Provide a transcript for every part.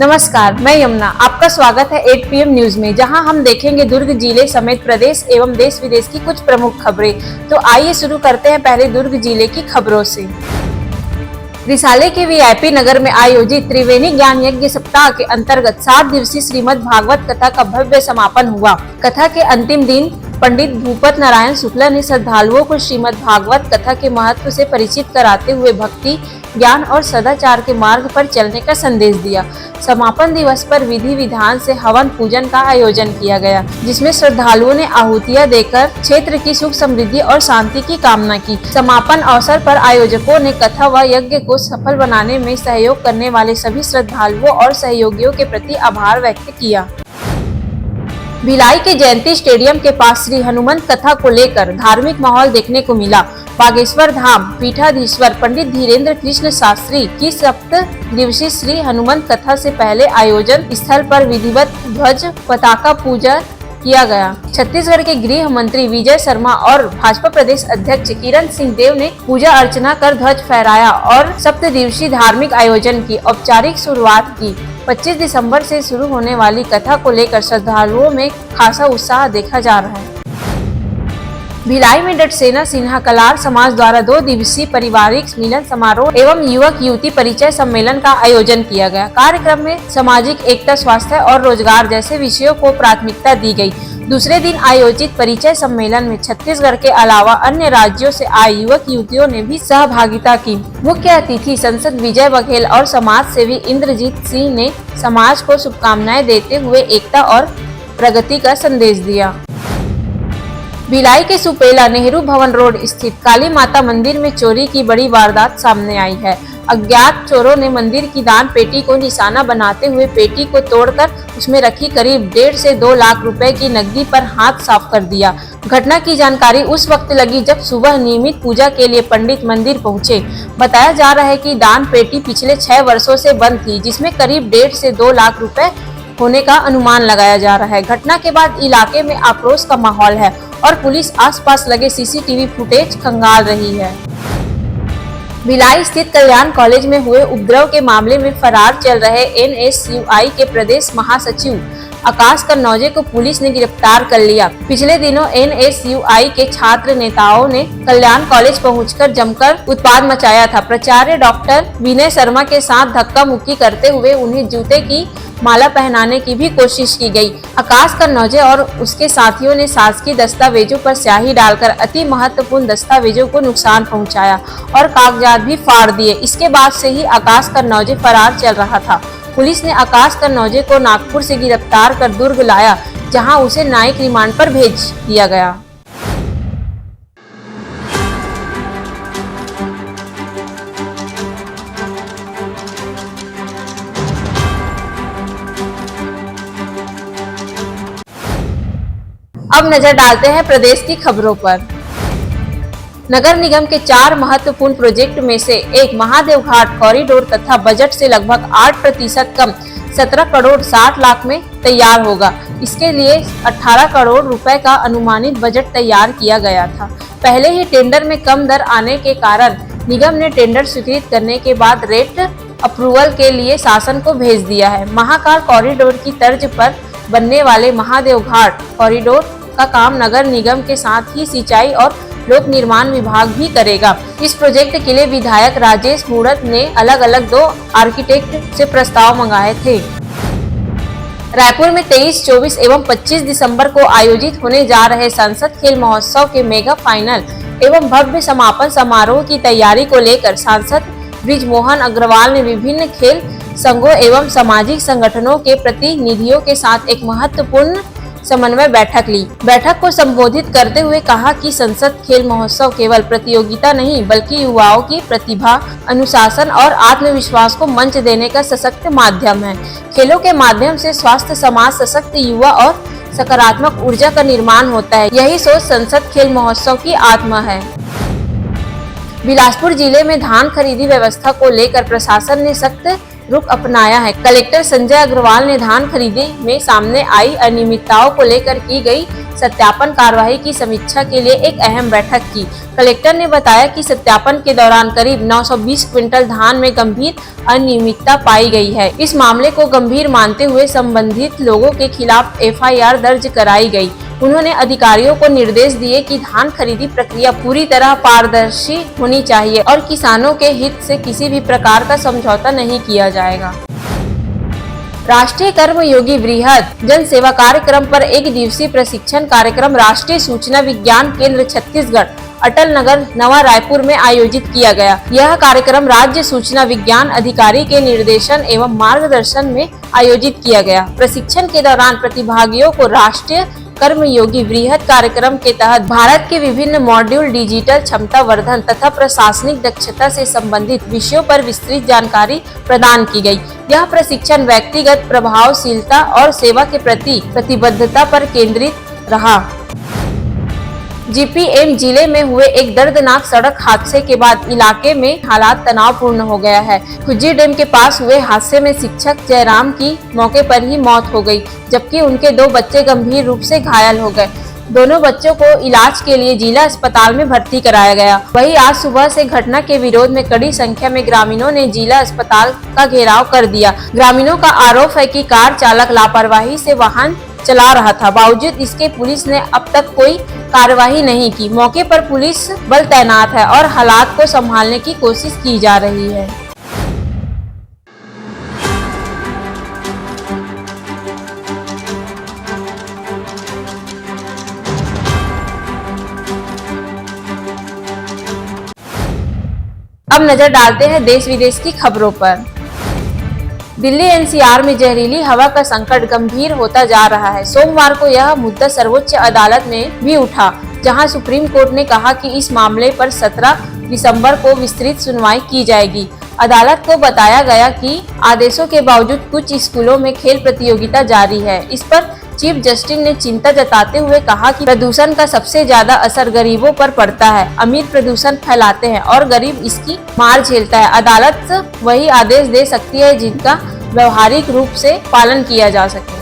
नमस्कार, मैं यमुना। आपका स्वागत है 8 PM न्यूज में, जहां हम देखेंगे दुर्ग जिले समेत प्रदेश एवं देश विदेश की कुछ प्रमुख खबरें। तो आइए शुरू करते हैं पहले दुर्ग जिले की खबरों से। रिसाले के VIP नगर में आयोजित त्रिवेणी ज्ञान यज्ञ सप्ताह के अंतर्गत 7 दिवसीय श्रीमद् भागवत कथा का भव्य समापन हुआ। कथा के अंतिम दिन पंडित भूपत नारायण शुक्ला ने श्रद्धालुओं को श्रीमद् भागवत कथा के महत्व से परिचित कराते हुए भक्ति, ज्ञान और सदाचार के मार्ग पर चलने का संदेश दिया। समापन दिवस पर विधि विधान से हवन पूजन का आयोजन किया गया, जिसमें श्रद्धालुओं ने आहुतियां देकर क्षेत्र की सुख समृद्धि और शांति की कामना की। समापन अवसर पर आयोजकों ने कथा व यज्ञ को सफल बनाने में सहयोग करने वाले सभी श्रद्धालुओं और सहयोगियों के प्रति आभार व्यक्त किया। भिलाई के जयंती स्टेडियम के पास श्री हनुमंत कथा को लेकर धार्मिक माहौल देखने को मिला। बागेश्वर धाम पीठाधीश्वर पंडित धीरेन्द्र कृष्ण शास्त्री की 7 दिवसीय श्री हनुमंत कथा से पहले आयोजन स्थल पर विधिवत ध्वज पताका पूजा किया गया। छत्तीसगढ़ के गृह मंत्री विजय शर्मा और भाजपा प्रदेश अध्यक्ष किरण सिंह देव ने पूजा अर्चना कर ध्वज फहराया और 7 दिवसीय धार्मिक आयोजन की औपचारिक शुरुआत की। 25 दिसंबर से शुरू होने वाली कथा को लेकर श्रद्धालुओं में खासा उत्साह देखा जा रहा है। भिलाई में डटसेना सिन्हा कलार समाज द्वारा 2 दिवसीय पारिवारिक मिलन समारोह एवं युवक युवती परिचय सम्मेलन का आयोजन किया गया। कार्यक्रम में सामाजिक एकता, स्वास्थ्य और रोजगार जैसे विषयों को प्राथमिकता दी गई। दूसरे दिन आयोजित परिचय सम्मेलन में छत्तीसगढ़ के अलावा अन्य राज्यों से आए युवक युवतियों ने भी सहभागिता की। मुख्य अतिथि सांसद विजय बघेल और समाज सेवी इंद्रजीत सिंह ने समाज को शुभकामनाएं देते हुए एकता और प्रगति का संदेश दिया। भिलाई के सुपेला नेहरू भवन रोड स्थित काली माता मंदिर में चोरी की बड़ी वारदात सामने आई है। अज्ञात चोरों ने मंदिर की दान पेटी को निशाना बनाते हुए पेटी को तोड़कर उसमें रखी करीब 1.5 से 2 लाख रुपए की नकदी पर हाथ साफ कर दिया। घटना की जानकारी उस वक्त लगी जब सुबह नियमित पूजा के लिए पंडित मंदिर पहुंचे। बताया जा रहा है कि दान पेटी पिछले 6 वर्षों से बंद थी, जिसमें करीब 1.5 से 2 लाख रुपए होने का अनुमान लगाया जा रहा है। घटना के बाद इलाके में आक्रोश का माहौल है और पुलिस आसपास लगे CCTV फुटेज खंगाल रही है। भिलाई स्थित कल्याण कॉलेज में हुए उपद्रव के मामले में फरार चल रहे NSUI के प्रदेश महासचिव आकाश कन्नौजे को पुलिस ने गिरफ्तार कर लिया। पिछले दिनों NSUI के छात्र नेताओं ने कल्याण कॉलेज पहुंचकर जमकर उत्पाद मचाया था। प्राचार्य डॉक्टर विनय शर्मा के साथ धक्का मुक्की करते हुए उन्हें जूते की माला पहनाने की भी कोशिश की गई। आकाश कन्नौजे और उसके साथियों ने शासकीय दस्तावेजों पर स्याही डालकर अति महत्वपूर्ण दस्तावेजों को नुकसान पहुंचाया और कागजात भी फाड़ दिए। इसके बाद से ही आकाश कन्नौजे फरार चल रहा था। पुलिस ने आकाश कन्नौजे को नागपुर से गिरफ्तार कर दुर्ग लाया, जहां उसे न्यायिक रिमांड पर भेज दिया गया। अब नजर डालते हैं प्रदेश की खबरों पर। नगर निगम के 4 महत्वपूर्ण प्रोजेक्ट में से एक महादेव घाट कॉरिडोर तथा बजट से लगभग 8% कम 17 करोड़ 60 लाख में तैयार होगा। इसके लिए 18 करोड़ रुपए का अनुमानित बजट तैयार किया गया था। पहले ही टेंडर में कम दर आने के कारण निगम ने टेंडर स्वीकृत करने के बाद रेट अप्रूवल के लिए शासन को भेज दिया है। महाकाल कॉरिडोर की तर्ज पर बनने वाले महादेव घाट कॉरिडोर का काम नगर निगम के साथ ही सिंचाई और लोक निर्माण विभाग भी करेगा। इस प्रोजेक्ट के लिए विधायक राजेश मूणत ने अलग अलग 2 आर्किटेक्ट से प्रस्ताव मंगाए थे। रायपुर में 23, 24 एवं 25 दिसंबर को आयोजित होने जा रहे संसद खेल महोत्सव के मेगा फाइनल एवं भव्य समापन समारोह की तैयारी को लेकर सांसद बृजमोहन अग्रवाल ने विभिन्न खेल संघों एवं सामाजिक संगठनों के प्रतिनिधियों के साथ एक महत्वपूर्ण समन्वय बैठक ली। बैठक को संबोधित करते हुए कहा कि संसद खेल महोत्सव केवल प्रतियोगिता नहीं, बल्कि युवाओं की प्रतिभा, अनुशासन और आत्मविश्वास को मंच देने का सशक्त माध्यम है। खेलों के माध्यम से स्वस्थ समाज, सशक्त युवा और सकारात्मक ऊर्जा का निर्माण होता है। यही सोच संसद खेल महोत्सव की आत्मा है। बिलासपुर जिले में धान खरीदी व्यवस्था को लेकर प्रशासन ने सख्त रुख अपनाया है। कलेक्टर संजय अग्रवाल ने धान खरीदी में सामने आई अनियमितताओं को लेकर की गई सत्यापन कार्यवाही की समीक्षा के लिए एक अहम बैठक की। कलेक्टर ने बताया कि सत्यापन के दौरान करीब 920 क्विंटल धान में गंभीर अनियमितता पाई गई है। इस मामले को गंभीर मानते हुए संबंधित लोगों के खिलाफ FIR दर्ज कराई गई। उन्होंने अधिकारियों को निर्देश दिए कि धान खरीदी प्रक्रिया पूरी तरह पारदर्शी होनी चाहिए और किसानों के हित से किसी भी प्रकार का समझौता नहीं किया जाएगा। राष्ट्रीय कर्मयोगी वृहद जन सेवा कार्यक्रम पर एक दिवसीय प्रशिक्षण कार्यक्रम राष्ट्रीय सूचना विज्ञान केंद्र छत्तीसगढ़ अटल नगर नवा रायपुर में आयोजित किया गया। यह कार्यक्रम राज्य सूचना विज्ञान अधिकारी के निर्देशन एवं मार्गदर्शन में आयोजित किया गया। प्रशिक्षण के दौरान प्रतिभागियों को राष्ट्रीय कर्मयोगी वृहद कार्यक्रम के तहत भारत के विभिन्न मॉड्यूल, डिजिटल क्षमता वर्धन तथा प्रशासनिक दक्षता से संबंधित विषयों पर विस्तृत जानकारी प्रदान की गई। यह प्रशिक्षण व्यक्तिगत प्रभावशीलता और सेवा के प्रति प्रतिबद्धता पर केंद्रित रहा। GPM जिले में हुए एक दर्दनाक सड़क हादसे के बाद इलाके में हालात तनावपूर्ण हो गया है। खुज्जी डैम के पास हुए हादसे में शिक्षक जयराम की मौके पर ही मौत हो गई, जबकि उनके 2 बच्चे गंभीर रूप से घायल हो गए। दोनों बच्चों को इलाज के लिए जिला अस्पताल में भर्ती कराया गया। वहीं आज सुबह से घटना के विरोध में कड़ी संख्या में ग्रामीणों ने जिला अस्पताल का घेराव कर दिया। ग्रामीणों का आरोप है कि कार चालक लापरवाही से वाहन चला रहा था। बावजूद इसके पुलिस ने अब तक कोई कार्रवाई नहीं की। मौके पर पुलिस बल तैनात है और हालात को संभालने की कोशिश की जा रही है। अब नजर डालते हैं देश विदेश की खबरों पर। दिल्ली NCR में जहरीली हवा का संकट गंभीर होता जा रहा है। सोमवार को यह मुद्दा सर्वोच्च अदालत में भी उठा, जहां सुप्रीम कोर्ट ने कहा कि इस मामले पर 17 दिसंबर को विस्तृत सुनवाई की जाएगी। अदालत को बताया गया कि आदेशों के बावजूद कुछ स्कूलों में खेल प्रतियोगिता जारी है। इस पर चीफ जस्टिस ने चिंता जताते हुए कहा कि प्रदूषण का सबसे ज्यादा असर गरीबों पर पड़ता है। अमीर प्रदूषण फैलाते हैं और गरीब इसकी मार झेलता है। अदालत वही आदेश दे सकती है जिनका व्यवहारिक रूप से पालन किया जा सके।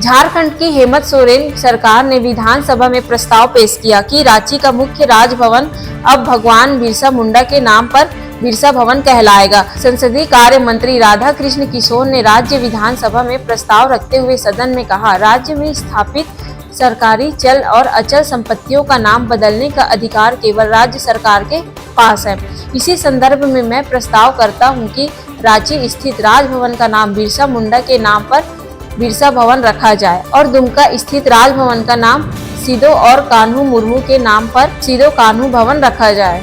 झारखंड की हेमंत सोरेन सरकार ने विधानसभा में प्रस्ताव पेश किया कि रांची का मुख्य राजभवन अब भगवान बिरसा मुंडा के नाम पर बिरसा भवन कहलाएगा। संसदीय कार्य मंत्री राधा कृष्ण किशोर ने राज्य विधानसभा में प्रस्ताव रखते हुए सदन में कहा, राज्य में स्थापित सरकारी चल और अचल संपत्तियों का नाम बदलने का अधिकार केवल राज्य सरकार के पास है। इसी संदर्भ में मैं प्रस्ताव करता हूं कि रांची स्थित राजभवन का नाम बिरसा मुंडा के नाम पर बिरसा भवन रखा जाए और दुमका स्थित राजभवन का नाम सिदो और कान्हू मुर्मू के नाम पर सिदो कान्हू भवन रखा जाए।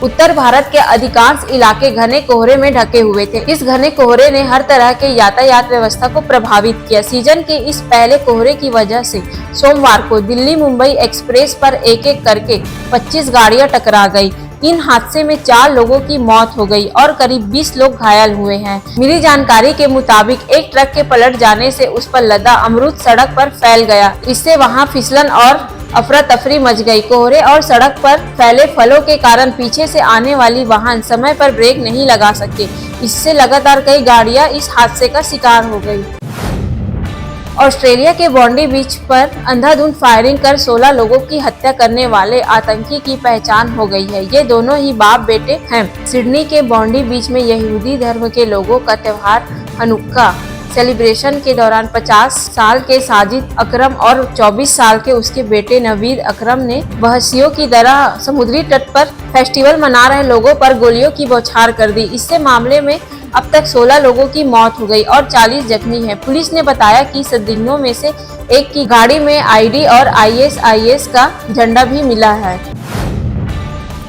उत्तर भारत के अधिकांश इलाके घने कोहरे में ढके हुए थे। इस घने कोहरे ने हर तरह के यातायात व्यवस्था को प्रभावित किया। सीजन के इस पहले कोहरे की वजह से सोमवार को दिल्ली मुंबई एक्सप्रेस पर एक एक करके 25 गाड़ियां टकरा गई। इन हादसे में 4 लोगों की मौत हो गई और करीब 20 लोग घायल हुए हैं। मिली जानकारी के मुताबिक एक ट्रक के पलट जाने से उस पर लदा अमरूद सड़क पर फैल गया। इससे वहां फिसलन और अफरा तफरी मच गई। कोहरे और सड़क पर फैले फलों के कारण पीछे से आने वाली वाहन समय पर ब्रेक नहीं लगा सके। इससे लगातार कई गाड़ियां इस हादसे का शिकार हो गई। ऑस्ट्रेलिया के बॉन्डी बीच पर अंधाधुंध फायरिंग कर 16 लोगों की हत्या करने वाले आतंकी की पहचान हो गई है। ये दोनों ही बाप बेटे हैं। सिडनी के बॉन्डी बीच में यहूदी धर्म के लोगों का त्योहार हनुक्का सेलिब्रेशन के दौरान 50 साल के साजिद अकरम और 24 साल के उसके बेटे नवीद अकरम ने वहशियों की तरह समुद्री तट पर फेस्टिवल मना रहे लोगों पर गोलियों की बौछार कर दी। इससे मामले में अब तक 16 लोगों की मौत हो गई और 40 जख्मी हैं। पुलिस ने बताया कि संदिग्धों में से एक की गाड़ी में ID और ISIS का झंडा भी मिला है।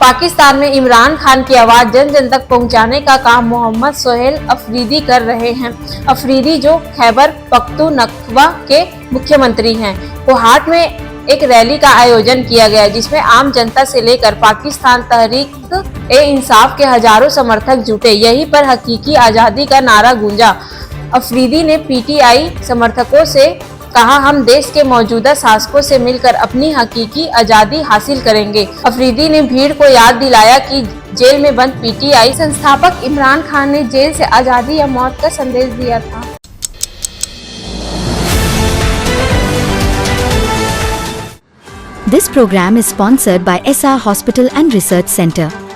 पाकिस्तान में इमरान खान की आवाज जन जन तक पहुंचाने का काम मोहम्मद सोहेल अफरीदी कर रहे हैं। अफरीदी जो खैबर पख्तूनख्वा के मुख्यमंत्री हैं। कोहाट में एक रैली का आयोजन किया गया जिसमें आम जनता से लेकर पाकिस्तान तहरीक-ए-इंसाफ के हजारों समर्थक जुटे। यहीं पर हकीकी आजादी का नारा गूंजा। अफरीदी ने PTI समर्थकों से कहा, हम देश के मौजूदा शासकों से मिलकर अपनी हकीकी आजादी हासिल करेंगे। अफरीदी ने भीड़ को याद दिलाया कि जेल में बंद पीटीआई संस्थापक इमरान खान ने जेल से आजादी या मौत का संदेश दिया था। This program is sponsored by SR Hospital and Research Center.